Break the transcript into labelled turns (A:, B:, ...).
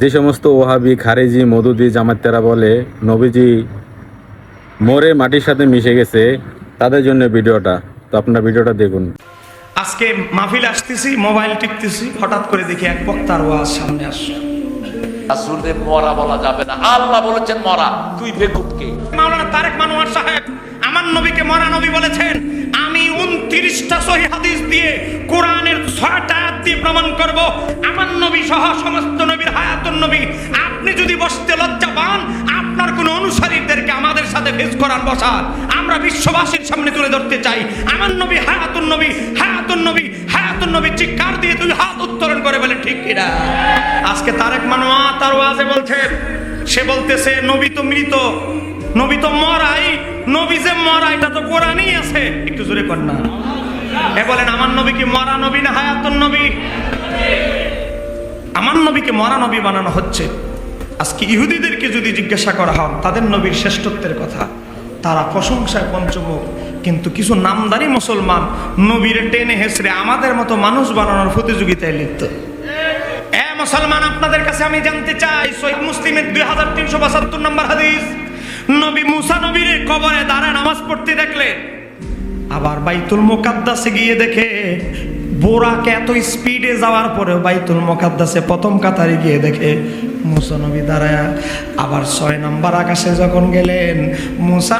A: যে সমস্ত ওহাবি, খারেজি, মদুদি, জামাতেরা বলে নবীজি মরে মাটির সাথে মিশে গেছে, তাদের জন্য ভিডিওটা। তো আপনার ভিডিওটা দেখুন।
B: আজকে মাহফিল আসতেছি, মোবাইল টিপতেছি, হঠাৎ করে দেখি এক বক্তার ওয়াজ সামনে আসছে।
C: রাসূলকে মরা বলা যাবে না, আল্লাহ বলেছেন মরা। তুই বেকুবকে
B: মাওলানা তারেক মানোয়ার সাহেব আমার নবীকে মরা নবী বলেছেন। আমি 29টা সহিহ হাদিস দিয়ে কোরআনের 6টা আয়াত দিয়ে প্রমাণ করব আমার নবী সহ সমস্ত নবীর হায়াতুন নবী। আপনি যদি বসতে লজ্জা পান, আপনার কোন অনুসারীদেরকে আমাদের সাথে ফেস করান বসান, আমরা বিশ্ববাসীর সামনে তুলে ধরতে চাই আমার নবী হায়াতুন নবী, হায়াতুন নবী, হায়াতুন নবী। চিৎকার দিয়ে তুই হাত উত্তোলন করে বলে ঠিক কিনা। আজকে তারেক মানোয়ার তার ওয়াজে বলছে, সে বলতেছে নবী তো মৃত, নবী তো মরাই, নবী যে মরা এটা তো কোরআনই আছে। একটু জোরে কর না। এ বলেন আমার নবী কি মরা নবী না হায়াতুন নবী? আমার নবীকে মরা নবী বানানো হচ্ছে। আজকে ইহুদিদেরকে যদি জিজ্ঞাসা করা হয় তাদের নবীর শ্রেষ্ঠত্বের কথা, তারা প্রশংসায় পঞ্চমুখ। কিন্তু কিছু নামদারি মুসলমান নবীর টেনে হেসড়ে আমাদের মতো মানুষ বানানোর প্রতিযোগিতায় লিপ্ত। মুসলমান, আপনাদের কাছে আমি জানতে চাই, সহিহ মুসলিমের 2372 নম্বর হাদিস, নবী মুসা নবীর কবরে দাঁড়ায় নামাজ পড়তে দেখলে, আবার বাইতুল মুকাদ্দাসে গিয়ে দেখে বোরাকে এত স্পিডে যাওয়ার পরেও বাইতুল মুকাদ্দাসে প্রথম কাতারে গিয়ে দেখে মুসা নবী দাঁড়ায়। আবার 6 নম্বর আকাশে যখন গেলেন, মুসা